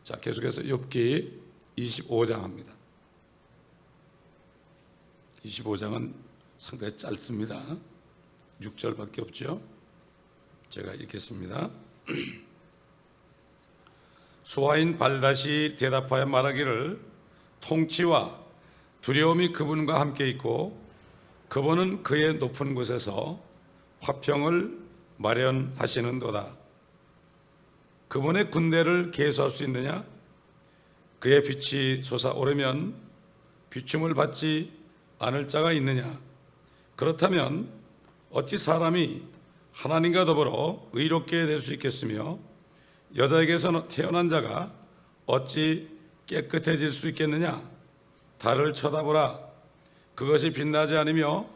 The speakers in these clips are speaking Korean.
자, 계속해서 욥기 25장 합니다. 25장은 상당히 짧습니다. 6절밖에 없죠. 제가 읽겠습니다. 수하인 발닷이 대답하여 말하기를 통치와 두려움이 그분과 함께 있고 그분은 그의 높은 곳에서 화평을 마련하시는도다. 그분의 군대를 계수할 수 있느냐? 그의 빛이 솟아오르면 비춤을 받지 않을 자가 있느냐? 그렇다면 어찌 사람이 하나님과 더불어 의롭게 될 수 있겠으며 여자에게서 태어난 자가 어찌 깨끗해질 수 있겠느냐? 달을 쳐다보라. 그것이 빛나지 않으며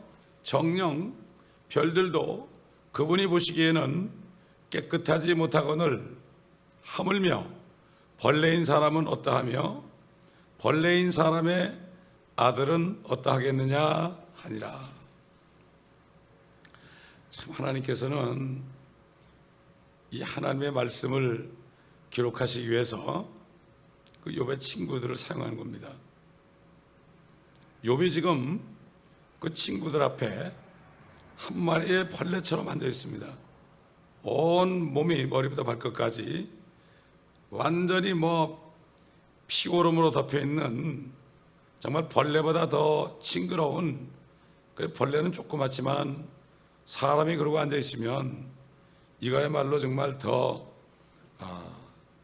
정녕 별들도 그분이 보시기에는 깨끗하지 못하거늘 하물며 벌레인 사람은 어떠하며 벌레인 사람의 아들은 어떠하겠느냐 하니라. 참, 하나님께서는 이 하나님의 말씀을 기록하시기 위해서 그 욥의 친구들을 사용하는 겁니다. 욥이 지금 그 친구들 앞에 한 마리의 벌레처럼 앉아 있습니다. 온 몸이 머리부터 발끝까지 완전히 피고름으로 덮여 있는 정말 벌레보다 더 징그러운, 벌레는 조그맣지만 사람이 그러고 앉아 있으면 이거야말로 정말 더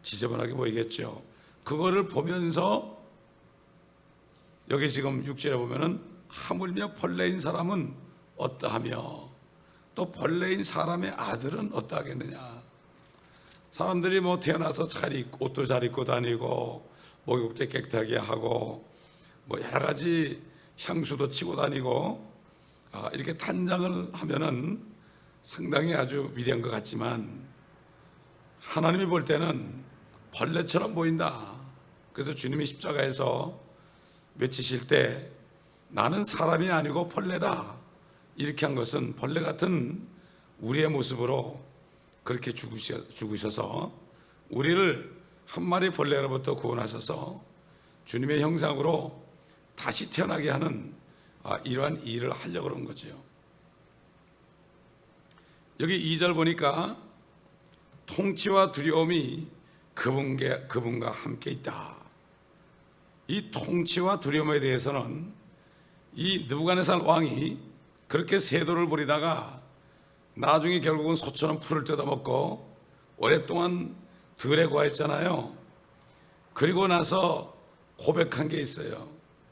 지저분하게 보이겠죠. 그거를 보면서 여기 지금 6절에 보면은 하물며 벌레인 사람은 어떠하며 또 벌레인 사람의 아들은 어떠하겠느냐. 사람들이 태어나서 옷도 잘 입고 다니고 목욕도 깨끗하게 하고 여러 가지 향수도 치고 다니고 이렇게 탄장을 하면은 상당히 아주 위대한 것 같지만 하나님이 볼 때는 벌레처럼 보인다. 그래서 주님이 십자가에서 외치실 때 나는 사람이 아니고 벌레다 이렇게 한 것은 벌레 같은 우리의 모습으로 그렇게 죽으셔서 우리를 한 마리 벌레로부터 구원하셔서 주님의 형상으로 다시 태어나게 하는 이러한 일을 하려고 그런 거죠. 여기 2절 보니까 통치와 두려움이 그분과 함께 있다. 이 통치와 두려움에 대해서는 이 느부갓네살 왕이 그렇게 세도를 부리다가 나중에 결국은 소처럼 풀을 뜯어먹고 오랫동안 들에 거했잖아요. 그리고 나서 고백한 게 있어요.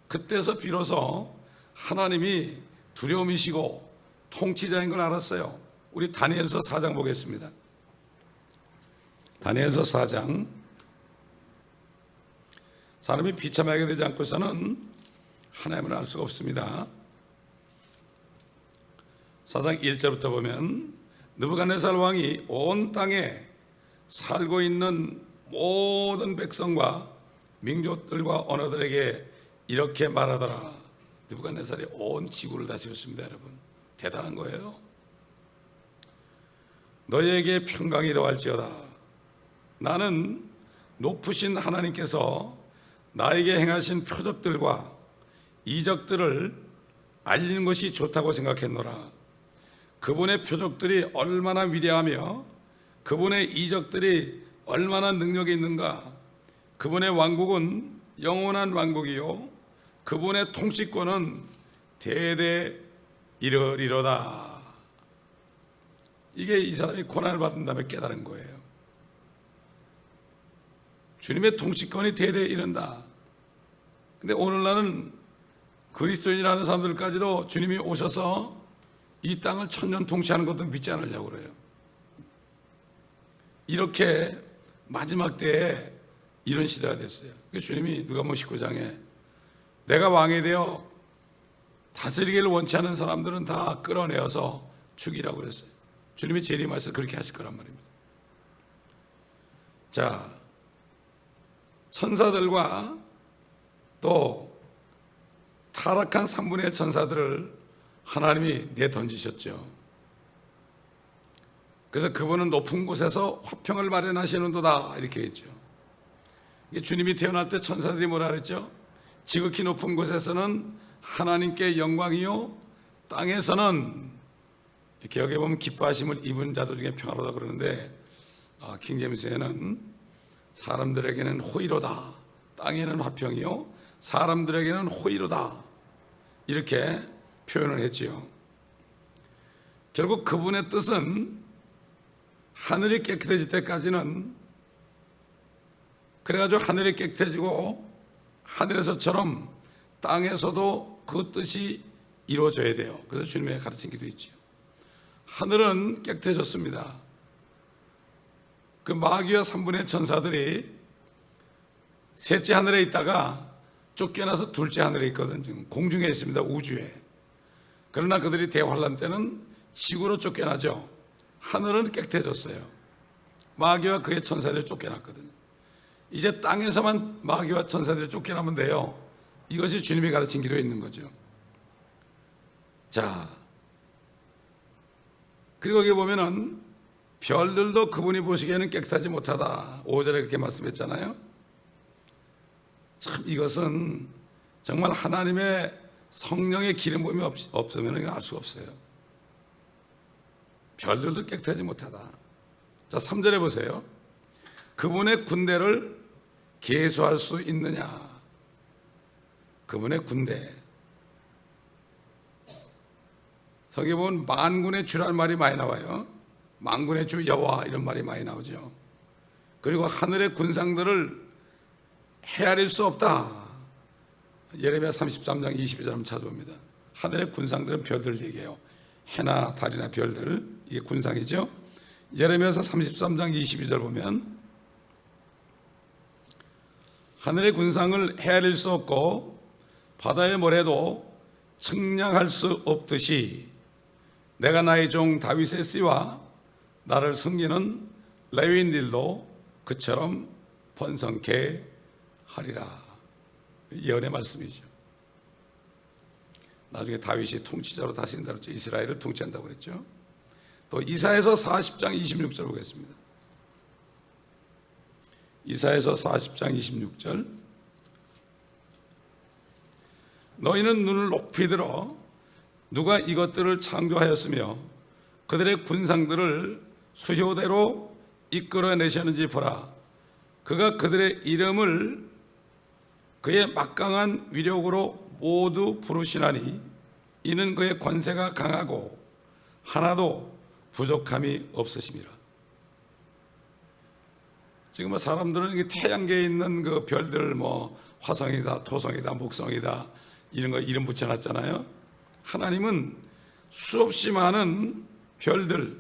그때서 비로소 하나님이 두려움이시고 통치자인 걸 알았어요. 우리 다니엘서 4장 보겠습니다. 다니엘서 4장. 사람이 비참하게 되지 않고서는 하나님을 알 수가 없습니다. 4장 1절부터 보면 느부갓네살 왕이 온 땅에 살고 있는 모든 백성과 민족들과 언어들에게 이렇게 말하더라. 느부갓네살이 온 지구를 다스렸습니다. 여러분, 대단한 거예요. 너희에게 평강이 더할지어다. 나는 높으신 하나님께서 나에게 행하신 표적들과 이적들을 알리는 것이 좋다고 생각했노라. 그분의 표적들이 얼마나 위대하며 그분의 이적들이 얼마나 능력이 있는가. 그분의 왕국은 영원한 왕국이요 그분의 통치권은 대대 이르리로다. 이게 이 사람이 고난을 받은 다음에 깨달은 거예요. 주님의 통치권이 대대 이른다. 근데 오늘날은 그리스도인이라는 사람들까지도 주님이 오셔서 이 땅을 천년 통치하는 것도 믿지 않으려고 그래요. 이렇게 마지막 때에 이런 시대가 됐어요. 주님이 누가복음 19장에 내가 왕이 되어 다스리기를 원치 않는 사람들은 다 끌어내어서 죽이라고 그랬어요. 주님이 재림하셔서 그렇게 하실 거란 말입니다. 자, 천사들과 또 타락한 3분의 1 천사들을 하나님이 내던지셨죠. 그래서 그분은 높은 곳에서 화평을 마련하시는도다 이렇게 했죠. 주님이 태어날 때 천사들이 뭐라 그랬죠? 지극히 높은 곳에서는 하나님께 영광이요, 땅에서는, 기억해 보면 기뻐하심을 입은 자들 중에 평화로다 그러는데, 킹제임스에는 사람들에게는 호의로다, 땅에는 화평이요 사람들에게는 호의로다, 이렇게 표현을 했지요. 결국 그분의 뜻은 하늘이 깨끗해질 때까지는, 그래가지고 하늘이 깨끗해지고 하늘에서처럼 땅에서도 그 뜻이 이루어져야 돼요. 그래서 주님의 가르친 기도 있죠. 하늘은 깨끗해졌습니다. 그 마귀와 3분의 천사들이 셋째 하늘에 있다가 쫓겨나서 둘째 하늘에 있거든. 지금 공중에 있습니다. 우주에. 그러나 그들이 대환란 때는 지구로 쫓겨나죠. 하늘은 깨끗해졌어요. 마귀와 그의 천사들이 쫓겨났거든요. 이제 땅에서만 마귀와 천사들이 쫓겨나면 돼요. 이것이 주님이 가르친 길에 있는 거죠. 자, 그리고 여기 보면은 별들도 그분이 보시기에는 깨끗하지 못하다, 5절에 그렇게 말씀했잖아요. 참 이것은 정말 하나님의 성령의 기름 부음이 없으면 알 수가 없어요. 별들도 깨끗하지 못하다. 자, 3절에 보세요. 그분의 군대를 계수할 수 있느냐. 그분의 군대. 성경에 보면 만군의 주라는 말이 많이 나와요. 만군의 주 여호와 이런 말이 많이 나오죠. 그리고 하늘의 군상들을 헤아릴 수 없다. 예레미야 33장 22절 한번 찾아봅니다. 하늘의 군상들은 별들 얘기해요. 해나 달이나 별들, 이게 군상이죠. 예레미야서 33장 22절 보면 하늘의 군상을 헤아릴 수 없고 바다의 모래도 측량할 수 없듯이 내가 나의 종 다윗의 씨와 나를 섬기는 레위인들도 그처럼 번성케 하리라. 예언의 말씀이죠. 나중에 다윗이 통치자로 다스린다고 그랬죠. 이스라엘을 통치한다고 그랬죠. 또 이사야서 40장 26절 보겠습니다. 이사야서 40장 26절. 너희는 눈을 높이 들어 누가 이것들을 창조하였으며 그들의 군상들을 수효대로 이끌어내셨는지 보라. 그가 그들의 이름을 그의 막강한 위력으로 모두 부르시나니 이는 그의 권세가 강하고 하나도 부족함이 없으심이라. 지금 뭐 사람들은 태양계에 있는 그 별들, 뭐 화성이다, 토성이다, 목성이다 이런 거 이름 붙여놨잖아요. 하나님은 수없이 많은 별들,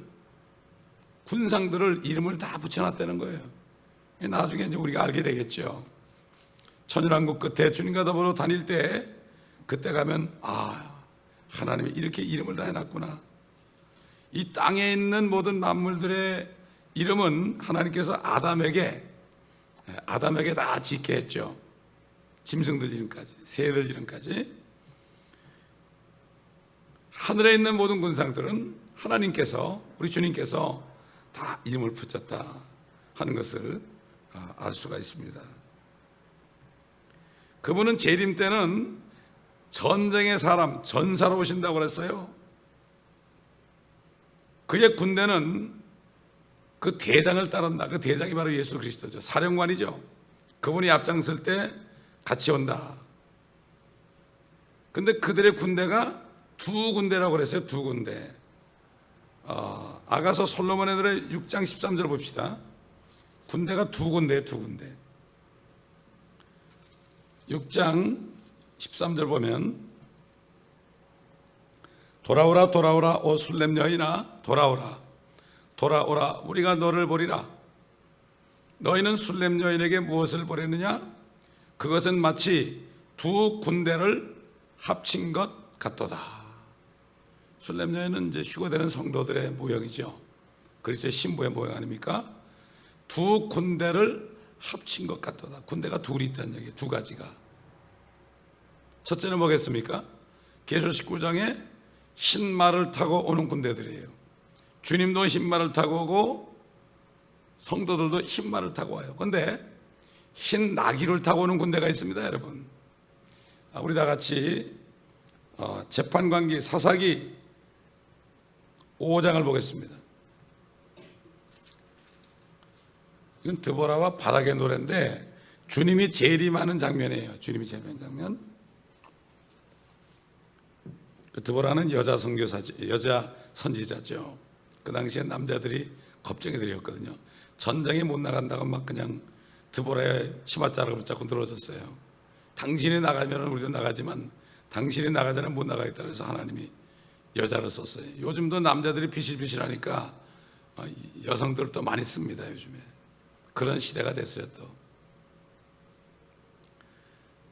군상들을 이름을 다 붙여놨다는 거예요. 나중에 이제 우리가 알게 되겠죠. 천연왕국 끝에 주님과 더불어 다닐 때 그때 가면 하나님이 이렇게 이름을 다 해놨구나. 이 땅에 있는 모든 만물들의 이름은 하나님께서 아담에게 다 짓게 했죠. 짐승들 이름까지, 새들 이름까지. 하늘에 있는 모든 군상들은 하나님께서, 우리 주님께서 다 이름을 붙였다 하는 것을 알 수가 있습니다. 그분은 재림 때는 전쟁의 사람, 전사로 오신다고 그랬어요. 그의 군대는 그 대장을 따른다. 그 대장이 바로 예수 그리스도죠. 사령관이죠. 그분이 앞장설 때 같이 온다. 근데 그들의 군대가 두 군대라고 그랬어요. 두 군대. 아가서 솔로몬의 노래 6장 13절 봅시다. 군대가 두 군데, 두 군데. 6장 13절 보면 돌아오라 돌아오라 오 술렘 여인아 돌아오라 돌아오라 우리가 너를 보리라. 너희는 술렘 여인에게 무엇을 보려느냐? 그것은 마치 두 군대를 합친 것 같도다. 술렘 여인은 이제 휴거되는 성도들의 모형이죠. 그리스도의 신부의 모형 아닙니까? 두 군대를 합친 것 같도다. 군대가 둘이 있다는 얘기예요. 두 가지가. 첫째는 뭐겠습니까? 계시록 19장에 흰 말을 타고 오는 군대들이에요. 주님도 흰 말을 타고 오고 성도들도 흰 말을 타고 와요. 그런데 흰 나귀를 타고 오는 군대가 있습니다, 여러분. 우리 다 같이 재판관기 사사기 5장을 보겠습니다. 이건 드보라와 바락의 노래인데 주님이 재림하는 장면이에요. 주님이 재림하는 장면. 드보라는 여자 선교사죠, 여자 선지자죠. 그 당시에 남자들이 겁쟁이들이었거든요. 전장에 못 나간다고 막 그냥 드보라의 치맛자락을 붙잡고 늘어졌어요. 당신이 나가면 우리도 나가지만 당신이 나가자면 못 나가겠다 그래서 하나님이 여자를 썼어요. 요즘도 남자들이 비실비실하니까 여성들도 많이 씁니다, 요즘에. 그런 시대가 됐어요, 또.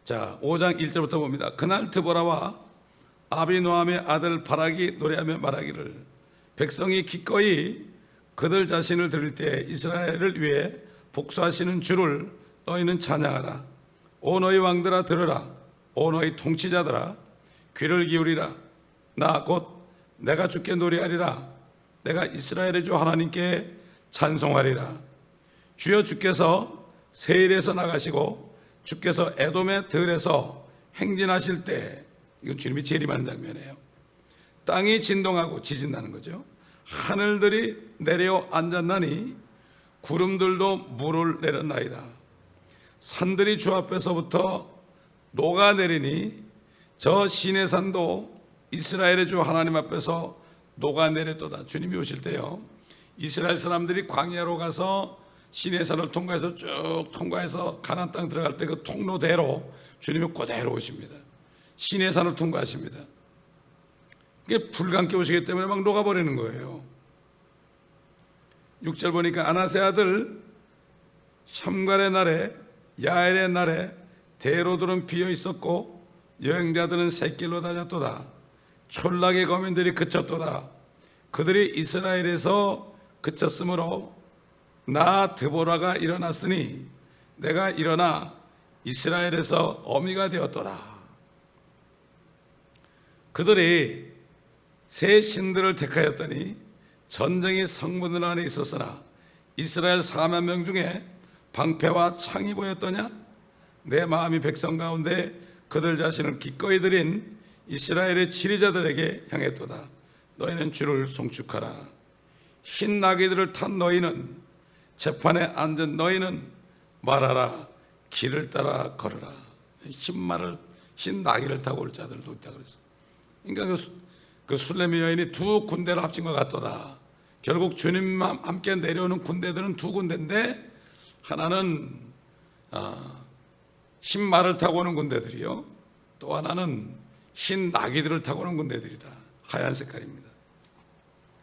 자, 5장 1절부터 봅니다. 그날 드보라와 아비노함의 아들 바락이 노래하며 말하기를, 백성이 기꺼이 그들 자신을 들을 때 이스라엘을 위해 복수하시는 주를 너희는 찬양하라. 오 너희 왕들아 들으라. 오 너희 통치자들아 귀를 기울이라. 나 곧 내가 주께 노래하리라. 내가 이스라엘의 주 하나님께 찬송하리라. 주여, 주께서 세일에서 나가시고 주께서 에돔의 들에서 행진하실 때, 이건 주님이 재림하는 장면이에요. 땅이 진동하고 지진나는 거죠. 하늘들이 내려 앉았나니 구름들도 물을 내렸나이다. 산들이 주 앞에서부터 녹아내리니 저 시내산도 이스라엘의 주 하나님 앞에서 녹아내렸도다. 주님이 오실 때요, 이스라엘 사람들이 광야로 가서 시내산을 통과해서 쭉 통과해서 가나안 땅 들어갈 때 그 통로대로 주님이 그대로 오십니다. 시내산을 통과하십니다. 그게 불감게 오시기 때문에 막 녹아버리는 거예요. 6절 보니까 아나세 아들 샴갈의 날에 야엘의 날에 대로들은 비어 있었고 여행자들은 샛길로 다녔도다. 촌락의 거민들이 그쳤도다. 그들이 이스라엘에서 그쳤으므로 나 드보라가 일어났으니 내가 일어나 이스라엘에서 어미가 되었도다. 그들이 새 신들을 택하였더니 전쟁이 성문들 안에 있었으나 이스라엘 4만 명 중에 방패와 창이 보였더냐? 내 마음이 백성 가운데 그들 자신을 기꺼이 드린 이스라엘의 지리자들에게 향했도다. 너희는 주를 송축하라. 흰 나귀들을 탄 너희는, 재판에 앉은 너희는 말하라. 길을 따라 걸으라. 흰 나귀를 타고 올 자들도 있다 그랬어. 그러니까 그 술레미 여인이 두 군대를 합친 것 같도다. 결국 주님과 함께 내려오는 군대들은 두 군대인데, 하나는 흰 말을 타고 오는 군대들이요, 또 하나는 흰 나귀들을 타고 오는 군대들이다. 하얀 색깔입니다.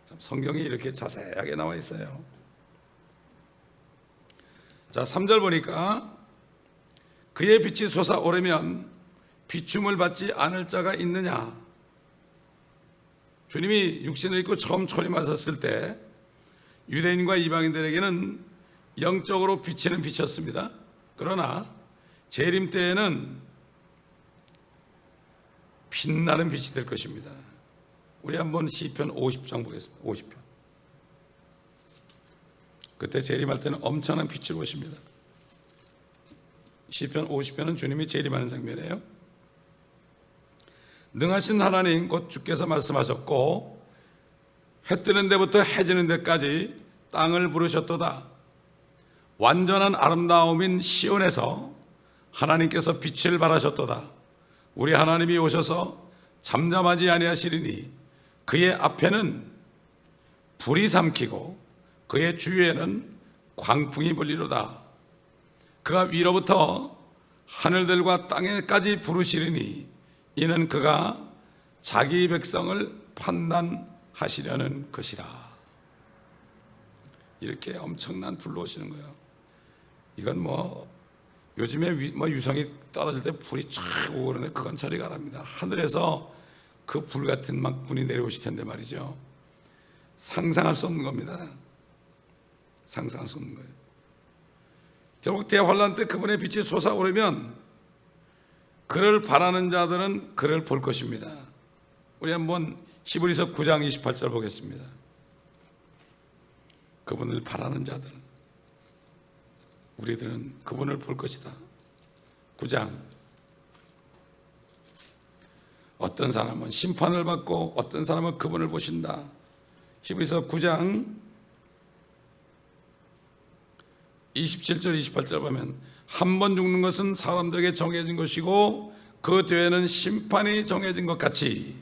참 성경이 이렇게 자세하게 나와 있어요. 자, 3절 보니까 그의 빛이 솟아오르면 비춤을 받지 않을 자가 있느냐. 주님이 육신을 입고 처음 초림하셨을 때 유대인과 이방인들에게는 영적으로 비치는 빛이었습니다. 그러나 재림 때에는 빛나는 빛이 될 것입니다. 우리 한번 시편 50장 보겠습니다. 50편. 그때 재림할 때는 엄청난 빛을 보십니다. 시편 50편은 주님이 재림하는 장면이에요. 능하신 하나님 곧 주께서 말씀하셨고 해 뜨는 데부터 해 지는 데까지 땅을 부르셨도다. 완전한 아름다움인 시온에서 하나님께서 빛을 발하셨도다. 우리 하나님이 오셔서 잠잠하지 아니하시리니 그의 앞에는 불이 삼키고 그의 주위에는 광풍이 불리로다. 그가 위로부터 하늘들과 땅에까지 부르시리니 이는 그가 자기 백성을 판단하시려는 것이라. 이렇게 엄청난 불로 오시는 거예요. 이건 요즘에 유성이 떨어질 때 불이 쫙 오고 그러는데 그건 저리 가랍니다. 하늘에서 그 불 같은 막 분이 내려오실 텐데 말이죠. 상상할 수 없는 겁니다. 상상할 수 없는 거예요. 결국 대환란 때 그분의 빛이 솟아오르면 그를 바라는 자들은 그를 볼 것입니다. 우리 한번 히브리서 9장 28절 보겠습니다. 그분을 바라는 자들, 우리들은 그분을 볼 것이다. 9장 어떤 사람은 심판을 받고 어떤 사람은 그분을 보신다. 히브리서 9장 27절 28절 보면 한 번 죽는 것은 사람들에게 정해진 것이고 그 뒤에는 심판이 정해진 것 같이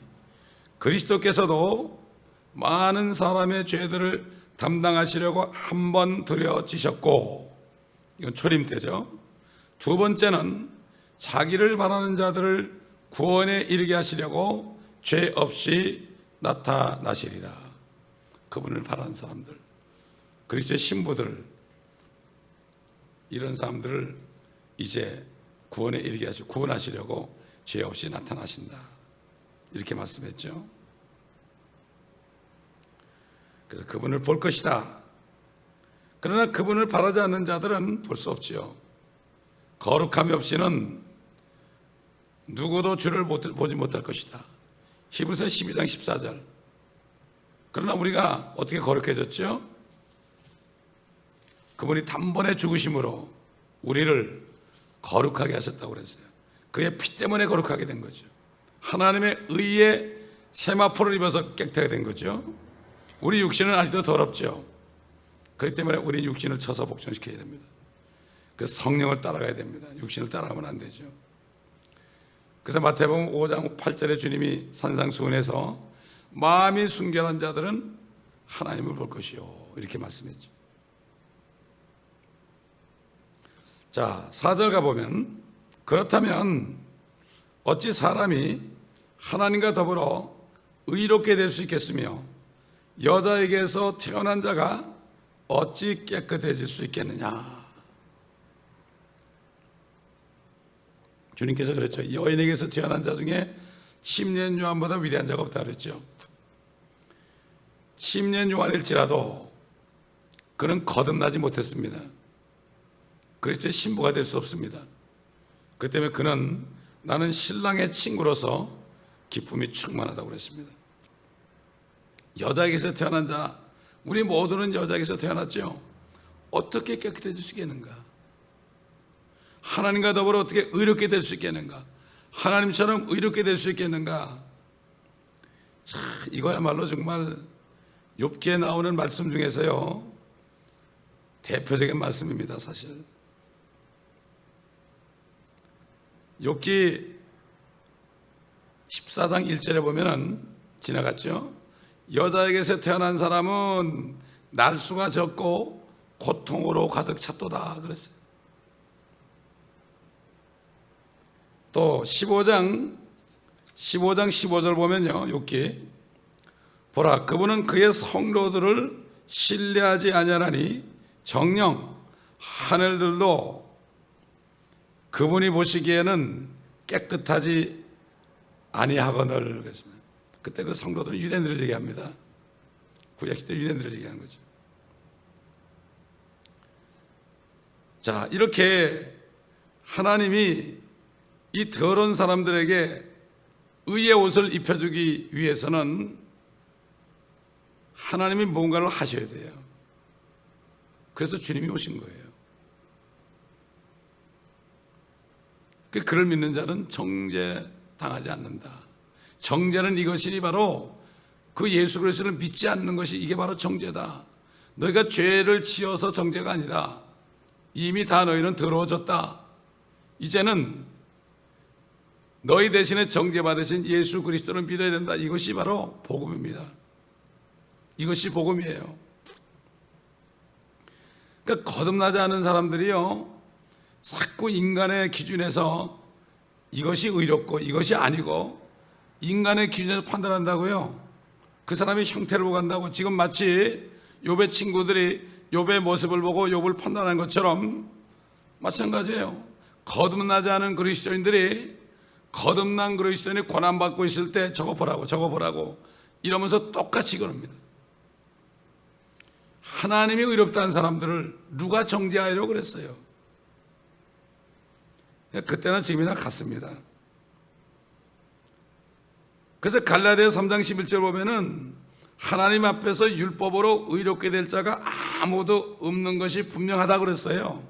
그리스도께서도 많은 사람의 죄들을 담당하시려고 한 번 들여지셨고, 이건 초림 때죠. 두 번째는 자기를 바라는 자들을 구원에 이르게 하시려고 죄 없이 나타나시리라. 그분을 바라는 사람들, 그리스도의 신부들, 이런 사람들을 이제 구원에 이르게 하시고 구원하시려고 죄 없이 나타나신다. 이렇게 말씀했죠. 그래서 그분을 볼 것이다. 그러나 그분을 바라지 않는 자들은 볼 수 없지요. 거룩함이 없이는 누구도 주를 보지 못할 것이다. 히브리서 12장 14절. 그러나 우리가 어떻게 거룩해졌죠? 그분이 단번에 죽으심으로 우리를 거룩하게 하셨다고 그랬어요. 그의 피 때문에 거룩하게 된 거죠. 하나님의 의의 세마포를 입어서 깨끗하게 된 거죠. 우리 육신은 아직도 더럽죠. 그렇기 때문에 우리 육신을 쳐서 복종시켜야 됩니다. 그래서 성령을 따라가야 됩니다. 육신을 따라가면 안 되죠. 그래서 마태복음 5장 8절에 주님이 산상수훈에서 마음이 순결한 자들은 하나님을 볼 것이요, 이렇게 말씀했죠. 자, 4절 가보면 그렇다면 어찌 사람이 하나님과 더불어 의롭게 될 수 있겠으며 여자에게서 태어난 자가 어찌 깨끗해질 수 있겠느냐. 주님께서 그랬죠. 여인에게서 태어난 자 중에 침례 요한보다 위대한 자가 없다 그랬죠. 침례 요한일지라도 그는 거듭나지 못했습니다. 그리스도의 신부가 될 수 없습니다. 그 때문에 그는 나는 신랑의 친구로서 기쁨이 충만하다고 그랬습니다. 여자에게서 태어난 자, 우리 모두는 여자에게서 태어났죠. 어떻게 깨끗해질 수 있겠는가? 하나님과 더불어 어떻게 의롭게 될 수 있겠는가? 하나님처럼 의롭게 될 수 있겠는가? 자, 이거야말로 정말 욥기에 나오는 말씀 중에서요, 대표적인 말씀입니다. 사실 욥기 14장 1절에 보면은 지나갔죠. 여자에게서 태어난 사람은 날수가 적고 고통으로 가득 찼도다 그랬어요. 또 15장 15절 보면요, 욥기 보라, 그분은 그의 성도들을 신뢰하지 아니하나니 정녕 하늘들도 그분이 보시기에는 깨끗하지 아니하거늘 그랬습니다. 그때 그 성도들은 유대인들을 얘기합니다. 구약시대 유대인들을 얘기하는 거죠. 자, 이렇게 하나님이 이 더러운 사람들에게 의의 옷을 입혀주기 위해서는 하나님이 뭔가를 하셔야 돼요. 그래서 주님이 오신 거예요. 그를 믿는 자는 정죄당하지 않는다. 정죄는 이것이니 바로 그 예수 그리스도를 믿지 않는 것이, 이게 바로 정죄다. 너희가 죄를 지어서 정죄가 아니라 이미 다 너희는 더러워졌다. 이제는 너희 대신에 정죄받으신 예수 그리스도를 믿어야 된다. 이것이 바로 복음입니다. 이것이 복음이에요. 그러니까 거듭나지 않은 사람들이요, 자꾸 인간의 기준에서 이것이 의롭고 이것이 아니고 인간의 기준에서 판단한다고요. 그 사람의 형태를 보고 간다고. 지금 마치 욥의 친구들이 욥의 모습을 보고 욥을 판단하는 것처럼 마찬가지예요. 거듭나지 않은 그리스도인들이 거듭난 그리스도인이 고난받고 있을 때 저거 보라고 이러면서 똑같이 그럽니다. 하나님이 의롭다는 사람들을 누가 정죄하려고 그랬어요? 그때나 지금이나 같습니다. 그래서 갈라디아 3장 11절 보면은 하나님 앞에서 율법으로 의롭게 될 자가 아무도 없는 것이 분명하다고 그랬어요.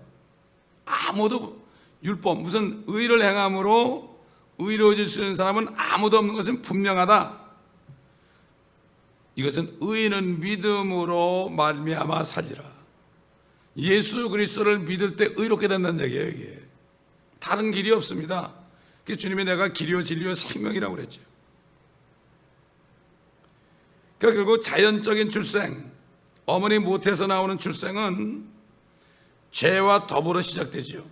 아무도 율법, 무슨 의를 행함으로 의로워질 수 있는 사람은 아무도 없는 것은 분명하다. 이것은 의인은 믿음으로 말미암아 살리라. 예수 그리스도를 믿을 때 의롭게 된다는 얘기예요. 이게 다른 길이 없습니다. 주님이 내가 길이요 진리요 생명이라고 그랬죠. 그러니까 결국 자연적인 출생, 어머니 못에서 나오는 출생은 죄와 더불어 시작되죠.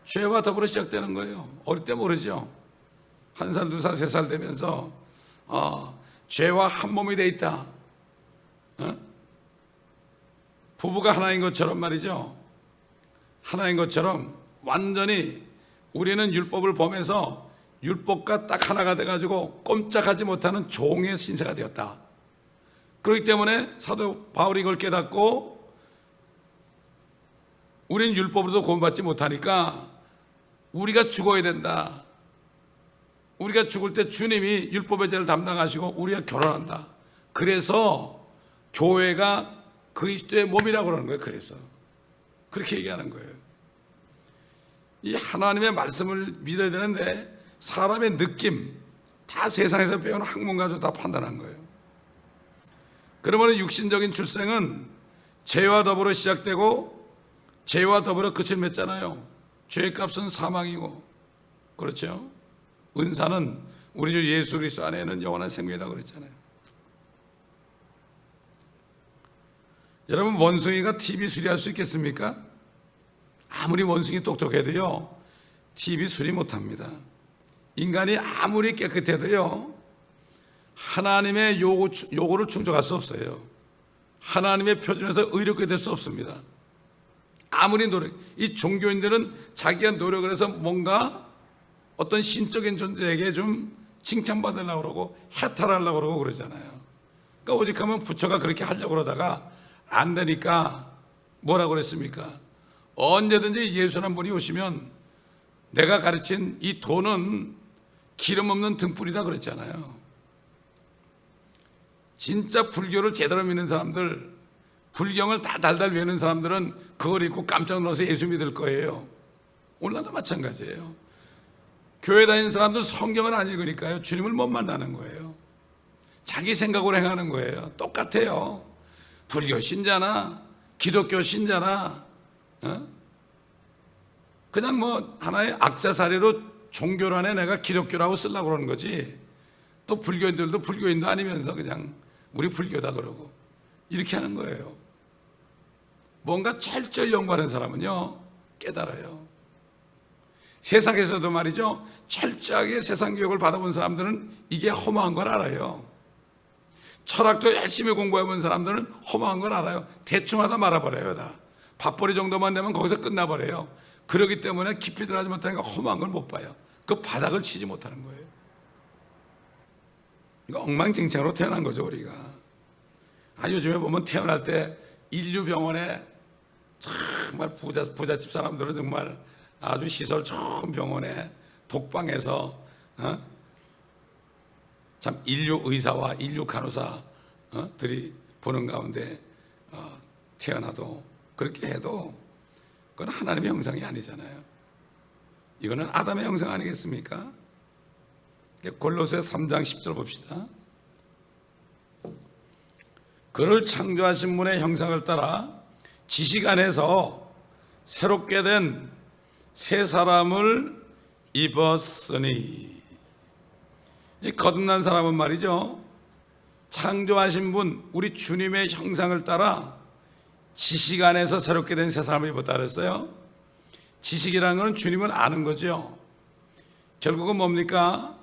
죄와 더불어 시작되는 거예요. 어릴 때 모르죠. 1살, 2살, 3살 되면서 죄와 한 몸이 돼 있다. 부부가 하나인 것처럼 말이죠. 하나인 것처럼 완전히 우리는 율법을 범해서 율법과 딱 하나가 돼가지고 꼼짝하지 못하는 종의 신세가 되었다. 그렇기 때문에 사도 바울이 이걸 깨닫고 우리는 율법으로도 구원받지 못하니까 우리가 죽어야 된다. 우리가 죽을 때 주님이 율법의 죄를 담당하시고 우리가 결혼한다. 그래서 교회가 그리스도의 몸이라고 그러는 거예요. 그래서 그렇게 얘기하는 거예요. 이 하나님의 말씀을 믿어야 되는데 사람의 느낌, 다 세상에서 배운 학문 가지고 다 판단한 거예요. 그러면 육신적인 출생은 죄와 더불어 시작되고 죄와 더불어 끝을 맺잖아요. 죄의 값은 사망이고, 그렇죠? 은사는 우리 주 예수 그리스도 안에는 영원한 생명이다 그랬잖아요. 여러분, 원숭이가 TV 수리할 수 있겠습니까? 아무리 원숭이 똑똑해도요, TV 수리 못합니다. 인간이 아무리 깨끗해도요, 하나님의 요구를 충족할 수 없어요. 하나님의 표준에서 의롭게 될 수 없습니다. 아무리 이 종교인들은 자기가 노력을 해서 뭔가 어떤 신적인 존재에게 좀 칭찬받으려고 그러고 해탈하려고 그러고 그러잖아요. 그러니까 오직하면 부처가 그렇게 하려고 그러다가 안 되니까 뭐라고 그랬습니까? 언제든지 예수 한 분이 오시면 내가 가르친 이 돈은 기름 없는 등불이다 그랬잖아요. 진짜 불교를 제대로 믿는 사람들, 불경을 다 달달 외우는 사람들은 그걸 읽고 깜짝 놀라서 예수 믿을 거예요. 오늘도 마찬가지예요. 교회 다니는 사람들 성경을 안 읽으니까요, 주님을 못 만나는 거예요. 자기 생각으로 행하는 거예요. 똑같아요. 불교 신자나 기독교 신자나 그냥 뭐 하나의 액세서리로 종교로 안에 내가 기독교라고 쓰려고 그러는 거지, 또 불교인들도 불교인도 아니면서 그냥 우리 불교다 그러고 이렇게 하는 거예요. 뭔가 철저히 연구하는 사람은요 깨달아요. 세상에서도 말이죠, 철저하게 세상 교육을 받아본 사람들은 이게 허무한 걸 알아요. 철학도 열심히 공부해본 사람들은 허무한 걸 알아요. 대충 하다 말아버려요. 다 밥벌이 정도만 되면 거기서 끝나버려요. 그렇기 때문에 깊이 들어가지 못하니까 허무한 걸 못 봐요. 그 바닥을 치지 못하는 거예요. 이거 엉망진창으로 태어난 거죠, 우리가. 요즘에 보면 태어날 때 인류병원에 정말 부잣집 사람들은 정말 아주 시설 좋은 병원에 독방에서 참 인류 의사와 인류 간호사들이 보는 가운데 태어나도 그렇게 해도 그건 하나님의 형상이 아니잖아요. 이거는 아담의 형상 아니겠습니까? 골로새 3장 10절 봅시다. 그를 창조하신 분의 형상을 따라 지식 안에서 새롭게 된 새 사람을 입었으니, 이 거듭난 사람은 말이죠, 창조하신 분 우리 주님의 형상을 따라 지식 안에서 새롭게 된 새 사람을 입었다 그랬어요. 지식이라는 것은 주님을 아는 거죠. 결국은 뭡니까?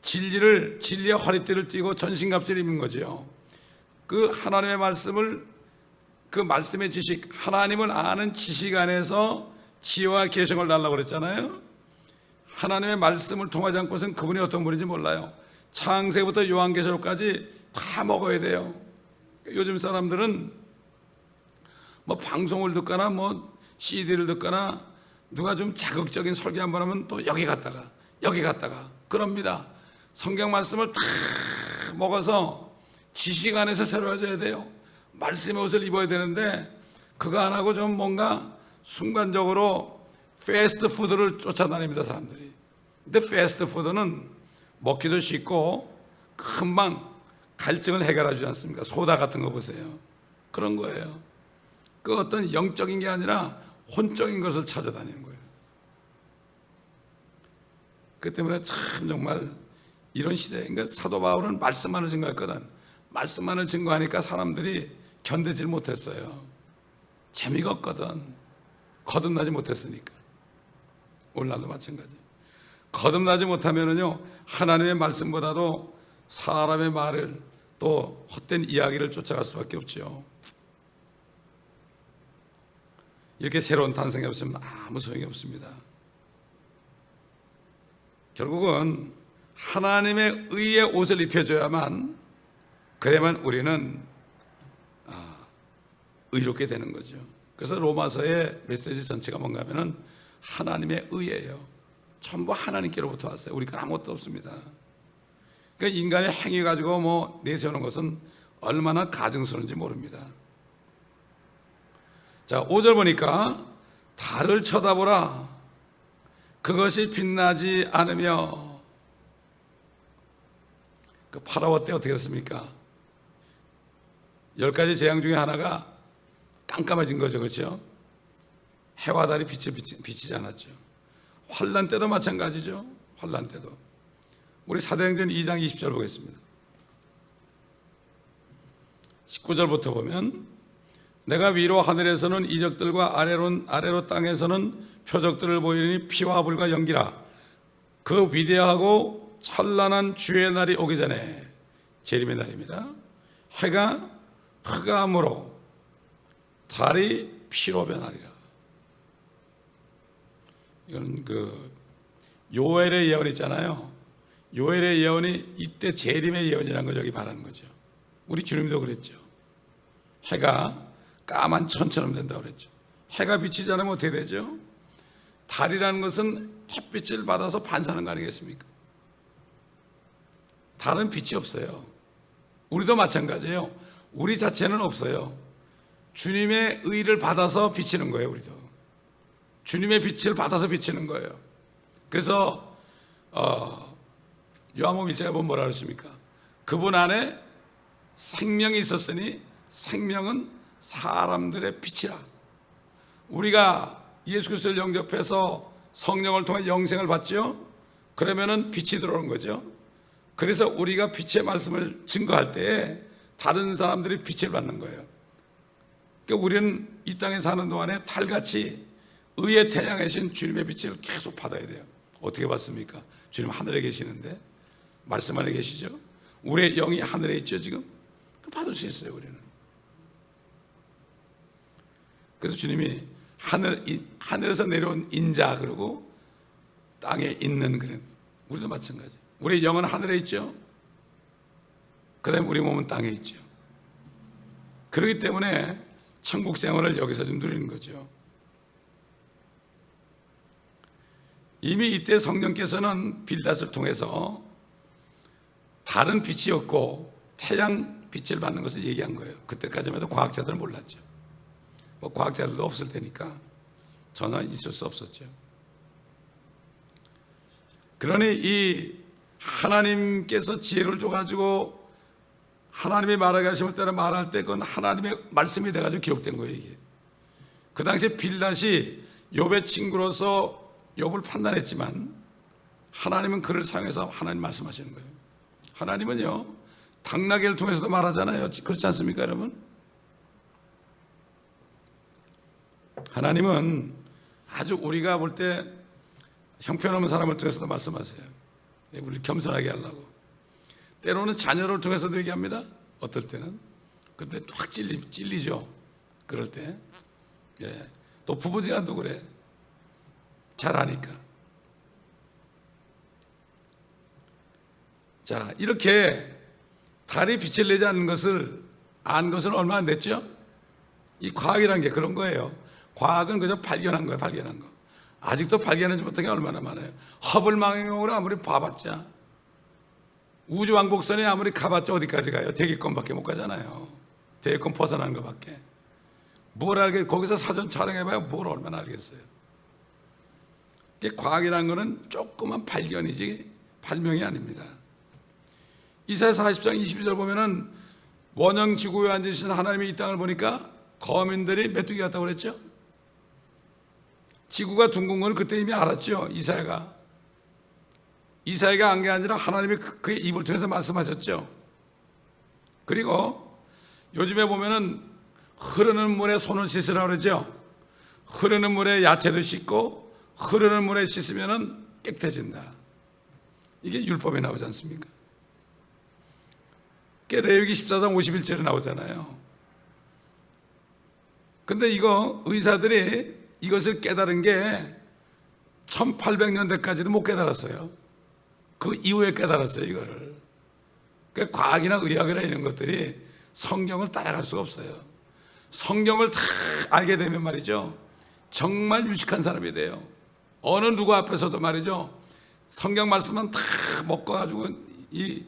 진리의 허리띠를 띠고 전신갑주를 입는 거죠. 그 하나님의 말씀을, 그 말씀의 지식, 하나님을 아는 지식 안에서 지혜와 계성을 달라고 그랬잖아요. 하나님의 말씀을 통하지 않고서는 그분이 어떤 분인지 몰라요. 창세부터 요한계시록까지 다 먹어야 돼요. 요즘 사람들은 뭐 방송을 듣거나 뭐 CD를 듣거나 누가 좀 자극적인 설교 한번 하면 또 여기 갔다가 그럽니다. 성경 말씀을 다 먹어서 지식 안에서 새로워져야 돼요. 말씀의 옷을 입어야 되는데 그거 안 하고 좀 뭔가 순간적으로 패스트푸드를 쫓아다닙니다, 사람들이. 근데 패스트푸드는 먹기도 쉽고 금방 갈증을 해결해 주지 않습니까? 소다 같은 거 보세요. 그런 거예요. 그 어떤 영적인 게 아니라 혼적인 것을 찾아다니는 거예요. 그 때문에 참 정말 이런 시대에, 그러니까 사도 바울은 말씀만을 증거했거든. 말씀만을 증거하니까 사람들이 견디질 못했어요. 재미가 없거든. 거듭나지 못했으니까. 오늘날도 마찬가지. 거듭나지 못하면은요, 하나님의 말씀보다도 사람의 말을, 또 헛된 이야기를 쫓아갈 수밖에 없죠. 이렇게 새로운 탄생이 없으면 아무 소용이 없습니다. 결국은 하나님의 의의 옷을 입혀줘야만, 그래야만 우리는 의롭게 되는 거죠. 그래서 로마서의 메시지 전체가 뭔가 하면은 하나님의 의예요. 전부 하나님께로부터 왔어요. 우리가 아무것도 없습니다. 그러니까 인간의 행위 가지고 뭐 내세우는 것은 얼마나 가증스러운지 모릅니다. 자, 5절 보니까 달을 쳐다보라. 그것이 빛나지 않으며. 그 파라오 때 어떻게 됐습니까? 10가지 재앙 중에 하나가 깜깜해진 거죠. 그렇죠? 해와 달이 비치지 않았죠. 환란 때도 마찬가지죠. 환란 때도. 우리 사도행전 2장 20절 보겠습니다. 19절부터 보면, 내가 위로 하늘에서는 이적들과 아래로 땅에서는 표적들을 보이니 피와 불과 연기라. 그 위대하고 찬란한 주의 날이 오기 전에, 재림의 날입니다. 해가 흑암으로 달이 피로 변하리라. 이거는 그 요엘의 예언 있잖아요. 요엘의 예언이 이때 재림의 예언이라는 걸 여기 말하는 거죠. 우리 주님도 그랬죠. 해가 까만 천처럼 된다고 그랬죠. 해가 비치지 않으면 어떻게 되죠? 달이라는 것은 햇빛을 받아서 반사하는 거 아니겠습니까? 달은 빛이 없어요. 우리도 마찬가지예요. 우리 자체는 없어요. 주님의 의를 받아서 비치는 거예요. 우리도 주님의 빛을 받아서 비치는 거예요. 그래서 요한복음 1장에 보면 뭐라 그랬습니까? 그분 안에 생명이 있었으니 생명은 사람들의 빛이라. 우리가 예수 그리스도를 영접해서 성령을 통해 영생을 받죠. 그러면은 빛이 들어오는 거죠. 그래서 우리가 빛의 말씀을 증거할 때에 다른 사람들이 빛을 받는 거예요. 그러니까 우리는 이 땅에 사는 동안에 달같이 의의 태양이신 주님의 빛을 계속 받아야 돼요. 어떻게 받습니까? 주님 하늘에 계시는데 말씀 안에 계시죠. 우리의 영이 하늘에 있죠. 지금 받을 수 있어요. 우리는. 그래서 주님이 하늘에서 내려온 인자, 그리고 땅에 있는 그런, 우리도 마찬가지. 우리의 영은 하늘에 있죠. 그 다음에 우리 몸은 땅에 있죠. 그렇기 때문에 천국 생활을 여기서 좀 누리는 거죠. 이미 이때 성령께서는 빌닷을 통해서 다른 빛이 없고 태양 빛을 받는 것을 얘기한 거예요. 그때까지만 해도 과학자들은 몰랐죠. 뭐 과학자들도 없을 테니까 전혀 있을 수 없었죠. 그러니 이 하나님께서 지혜를 줘가지고 하나님이 말하게 하시면 때는 말할 때 그건 하나님의 말씀이 돼가지고 기록된 거예요. 이게 그 당시에 빌닷이 욥의 친구로서 욥을 판단했지만 하나님은 그를 사용해서 하나님 말씀하시는 거예요. 하나님은요 당나귀를 통해서도 말하잖아요. 그렇지 않습니까 여러분? 하나님은 아주 우리가 볼 때 형편없는 사람을 통해서도 말씀하세요. 우리를 겸손하게 하려고. 때로는 자녀를 통해서도 얘기합니다. 어떨 때는 그때 확 찔리죠. 그럴 때. 예. 또 부부지간도 그래. 잘하니까. 자, 이렇게 달이 빛을 내지 않는 것을 안 것은 얼마 안 됐죠? 이 과학이라는 게 그런 거예요. 과학은 그저 발견한 거예요. 발견한 거. 아직도 발견하지 못한 게 얼마나 많아요. 허블 망원경으로 아무리 봐봤자, 우주왕복선에 아무리 가봤자 어디까지 가요? 대기권밖에 못 가잖아요. 대기권 벗어나는 것밖에. 뭘 알겠, 거기서 사전 촬영해봐야 뭘 얼마나 알겠어요. 과학이라는 것은 조그만 발견이지 발명이 아닙니다. 이사야 40장 22절 보면은 원형 지구에 앉으신 하나님이 이 땅을 보니까 거민들이 메뚜기 같다고 그랬죠. 지구가 둥근 걸 그때 이미 알았죠. 이사야가 안 게 아니라 하나님이 그의 입을 통해서 말씀하셨죠. 그리고 요즘에 보면은 흐르는 물에 손을 씻으라고 그러죠. 흐르는 물에 야채도 씻고 흐르는 물에 씻으면은 깨끗해진다. 이게 율법에 나오지 않습니까? 레위기 14장 51절에 나오잖아요. 근데 이거 의사들이 이것을 깨달은 게 1800년대까지도 못 깨달았어요. 그 이후에 깨달았어요, 이거를. 그러니까 과학이나 의학이나 이런 것들이 성경을 따라갈 수가 없어요. 성경을 다 알게 되면 말이죠, 정말 유식한 사람이 돼요. 어느 누구 앞에서도 말이죠, 성경 말씀만 다 먹어가지고 이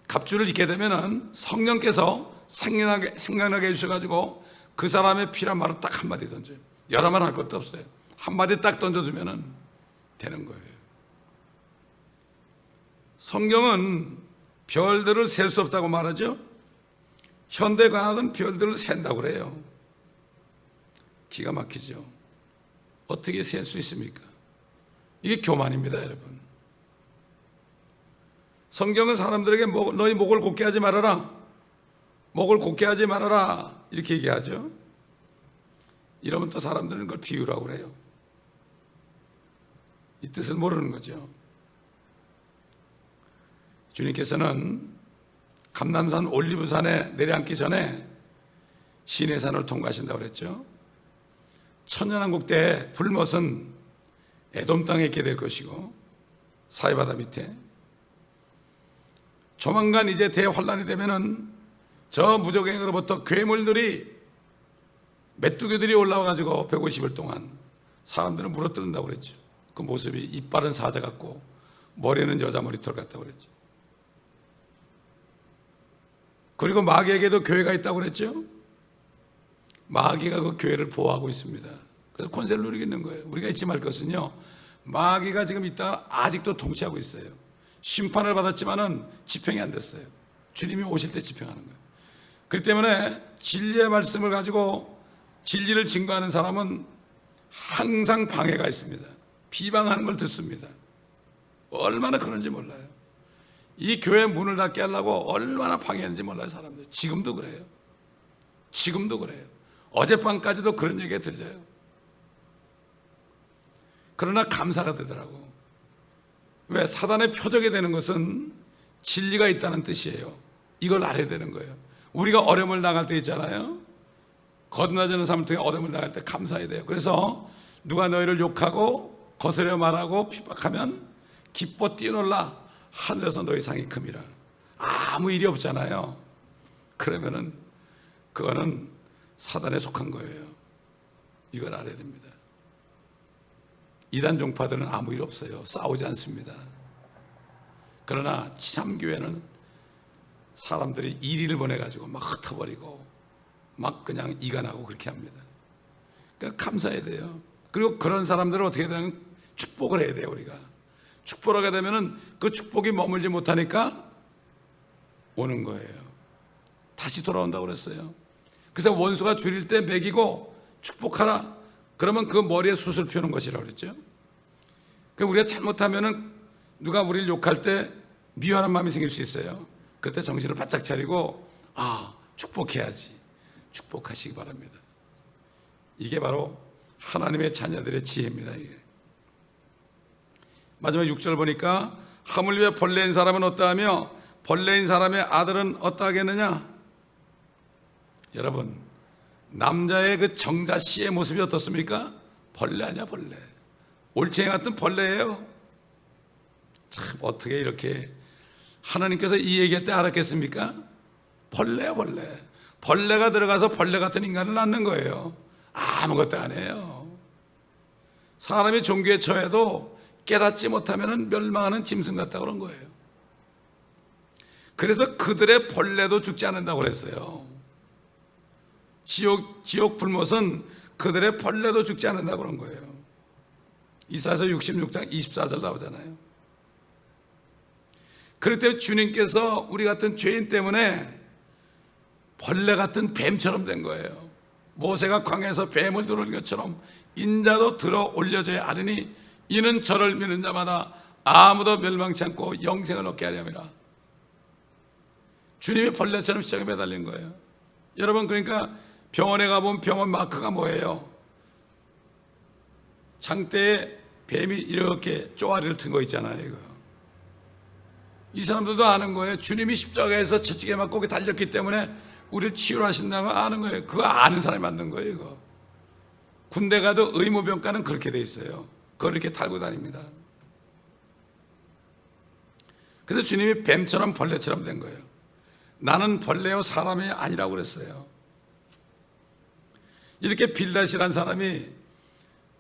갑주를 잊게 되면은 성령께서 생각나게 해주셔가지고 그 사람의 필요한 말을 딱 한마디 던져요. 여러 말 할 것도 없어요. 한마디 딱 던져주면은 되는 거예요. 성경은 별들을 셀 수 없다고 말하죠. 현대과학은 별들을 센다고 그래요. 기가 막히죠. 어떻게 셀 수 있습니까? 이게 교만입니다, 여러분. 성경은 사람들에게 너희 목을 곧게 하지 말아라, 목을 곧게 하지 말아라 이렇게 얘기하죠. 이러면 또 사람들은 그걸 비유라고 그래요. 이 뜻을 모르는 거죠. 주님께서는 감람산 올리브산에 내려앉기 전에 시내산을 통과하신다고 그랬죠. 천년왕국 때 불못은 에돔 땅에 있게 될 것이고 사해바다 밑에, 조만간 이제 대환란이 되면은 저 무적행으로부터 괴물들이, 메뚜기들이 올라와가지고 150일 동안 사람들을 물어뜯는다고 그랬죠. 그 모습이 이빨은 사자 같고 머리는 여자 머리털 같다고 그랬죠. 그리고 마귀에게도 교회가 있다고 그랬죠. 마귀가 그 교회를 보호하고 있습니다. 그래서 권세를 누리고 있는 거예요. 우리가 잊지 말 것은요, 마귀가 지금 있다가 아직도 통치하고 있어요. 심판을 받았지만은 집행이 안 됐어요. 주님이 오실 때 집행하는 거예요. 그렇기 때문에 진리의 말씀을 가지고 진리를 증거하는 사람은 항상 방해가 있습니다. 비방하는 걸 듣습니다. 얼마나 그런지 몰라요. 이 교회 문을 닫게 하려고 얼마나 방해하는지 몰라요, 사람들. 지금도 그래요. 지금도 그래요. 어젯밤까지도 그런 얘기가 들려요. 그러나 감사가 되더라고. 왜? 사단의 표적이 되는 것은 진리가 있다는 뜻이에요. 이걸 알아야 되는 거예요. 우리가 어려움을 당할 때 있잖아요. 거듭나지는 삶을 통해 어려움을 당할 때 감사해야 돼요. 그래서 누가 너희를 욕하고 거스려 말하고 핍박하면 기뻐 뛰어놀라, 하늘에서 너희 상이 큼이라. 아무 일이 없잖아요. 그러면은 그거는 사단에 속한 거예요. 이걸 알아야 됩니다. 이단 종파들은 아무 일 없어요. 싸우지 않습니다. 그러나 참교회는 사람들이 이리를 보내가지고 막 흩어버리고 막 그냥 이간하고 그렇게 합니다. 그러니까 감사해야 돼요. 그리고 그런 사람들을 어떻게 되냐면 축복을 해야 돼요. 우리가 축복을 하게 되면은 그 축복이 머물지 못하니까 오는 거예요. 다시 돌아온다고 그랬어요. 그래서 원수가 줄일 때 먹이고 축복하라, 그러면 그 머리에 숯을 피우는 것이라고 그랬죠. 그러니까 우리가 잘못하면은 누가 우리를 욕할 때 미워하는 마음이 생길 수 있어요. 그때 정신을 바짝 차리고 축복해야지, 축복하시기 바랍니다. 이게 바로 하나님의 자녀들의 지혜입니다. 이게. 마지막 6절 보니까 하물며 벌레인 사람은 어떠하며 벌레인 사람의 아들은 어떠하겠느냐. 여러분, 남자의 그 정자씨의 모습이 어떻습니까? 벌레 아니야, 벌레. 올챙이 같은 벌레예요. 참, 어떻게 이렇게 하나님께서 이 얘기할 때 알았겠습니까? 벌레야, 벌레. 벌레가 들어가서 벌레 같은 인간을 낳는 거예요. 아무것도 안 해요. 사람이 종교에 처해도 깨닫지 못하면 멸망하는 짐승 같다고 그런 거예요. 그래서 그들의 벌레도 죽지 않는다고 그랬어요. 지옥 불못은 그들의 벌레도 죽지 않는다고 그런 거예요. 이사야서 66장 24절 나오잖아요. 그렇기 때문에 주님께서 우리 같은 죄인 때문에 벌레 같은 뱀처럼 된 거예요. 모세가 광야에서 뱀을 들어올린 것처럼 인자도 들어 올려져야 하리니 이는 저를 믿는 자마다 아무도 멸망치 않고 영생을 얻게 하려니라. 주님이 벌레처럼 십자가에 매달린 거예요. 여러분, 그러니까 병원에 가보면 병원 마크가 뭐예요? 창대에 뱀이 이렇게 쪼아리를 튼 거 있잖아요. 이거. 이 사람들도 아는 거예요. 주님이 십자가에서 채찍에 맞고 거기 달렸기 때문에 우리를 치유하신다는 거 아는 거예요. 그거 아는 사람이 만든 거예요. 이거. 군대 가도 의무병가는 그렇게 돼 있어요. 그걸 이렇게 달고 다닙니다. 그래서 주님이 뱀처럼 벌레처럼 된 거예요. 나는 벌레요 사람이 아니라고 그랬어요. 이렇게 빌닷이라는 사람이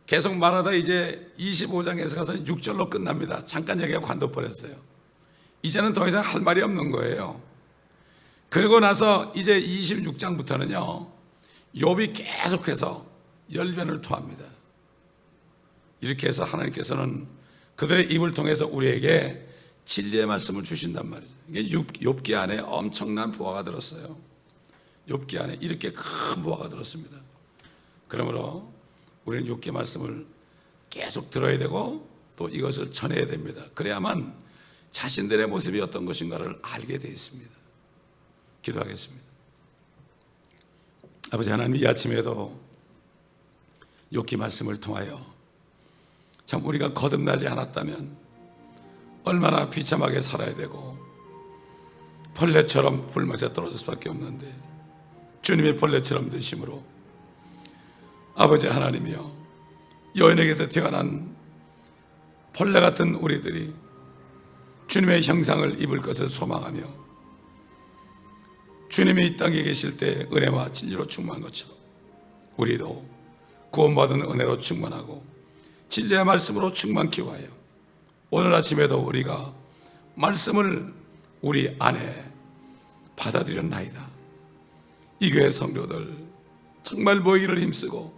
계속 말하다 이제 25장에서 가서 6절로 끝납니다. 잠깐 얘기하고 관둬버렸어요. 이제는 더 이상 할 말이 없는 거예요. 그리고 나서 이제 26장부터는요 욥이 계속해서 열변을 토합니다. 이렇게 해서 하나님께서는 그들의 입을 통해서 우리에게 진리의 말씀을 주신단 말이죠. 이게 욥기 안에 엄청난 보화가 들었어요. 욥기 안에 이렇게 큰 보화가 들었습니다. 그러므로 우리는 욥기 말씀을 계속 들어야 되고 또 이것을 전해야 됩니다. 그래야만 자신들의 모습이 어떤 것인가를 알게 되어 있습니다. 기도하겠습니다. 아버지 하나님, 이 아침에도 욥기 말씀을 통하여 참 우리가 거듭나지 않았다면 얼마나 비참하게 살아야 되고 벌레처럼 불못에 떨어질 수밖에 없는데 주님의 벌레처럼 되심으로 아버지 하나님이여, 여인에게서 태어난 벌레 같은 우리들이 주님의 형상을 입을 것을 소망하며 주님이 이 땅에 계실 때 은혜와 진리로 충만한 것처럼 우리도 구원받은 은혜로 충만하고 진리의 말씀으로 충만케 하여 오늘 아침에도 우리가 말씀을 우리 안에 받아들였나이다. 이 교회 성도들 정말 모이기를 힘쓰고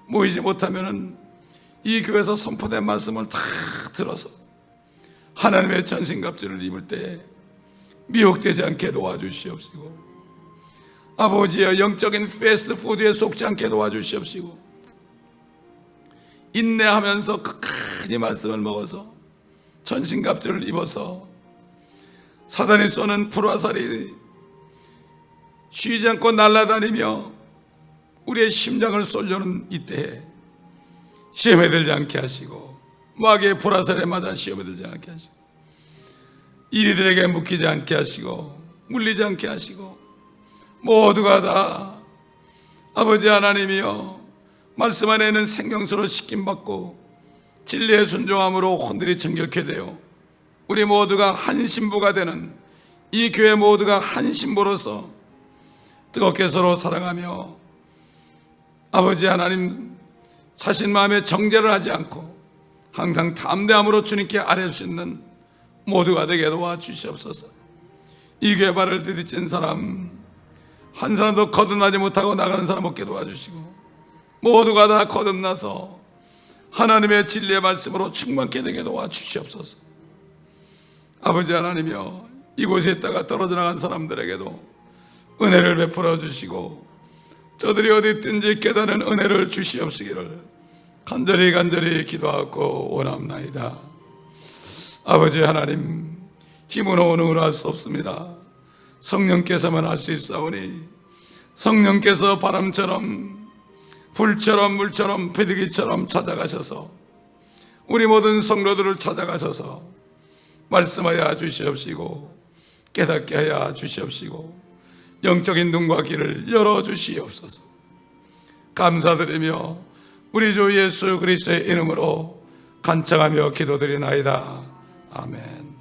모이지 못하면은 이 교회에서 선포된 말씀을 다 들어서 하나님의 전신갑주를 입을 때 미혹되지 않게 도와주시옵시고, 아버지여 영적인 패스트푸드에 속지 않게 도와주시옵시고, 인내하면서 끝까지 말씀을 먹어서 전신갑주를 입어서 사단이 쏘는 불화살이 쉬지 않고 날아다니며 우리의 심장을 쏠려는 이때에 시험에 들지 않게 하시고 마귀의 불화살에 맞아 시험에 들지 않게 하시고 이리들에게 묶이지 않게 하시고 물리지 않게 하시고 모두가 다 아버지 하나님이여 말씀 안에는 생명수로 씻김받고 진리의 순종함으로 혼들이 정결케 되어 우리 모두가 한 신부가 되는 이 교회 모두가 한 신부로서 뜨겁게 서로 사랑하며 아버지 하나님 자신 마음에 정죄를 하지 않고 항상 담대함으로 주님께 아뢰 수 있는 모두가 되게 도와주시옵소서. 이 교회 발을 디딘 사람 한 사람도 거듭나지 못하고 나가는 사람 없게 도와주시고 모두가 다 거듭나서 하나님의 진리의 말씀으로 충만케 되게 도와주시옵소서. 아버지 하나님이여, 이곳에 있다가 떨어져 나간 사람들에게도 은혜를 베풀어 주시고 저들이 어디 있든지 깨닫는 은혜를 주시옵시기를 간절히 기도하고 원합나이다. 아버지 하나님, 힘으로 능으로 할 수 없습니다. 성령께서만 할 수 있사오니 성령께서 바람처럼 불처럼 물처럼 비둘기처럼 찾아가셔서 우리 모든 성도들을 찾아가셔서 말씀하여 주시옵시고 깨닫게 하여 주시옵시고 영적인 눈과 귀를 열어주시옵소서. 감사드리며 우리 주 예수 그리스도의 이름으로 간청하며 기도드리나이다. 아멘.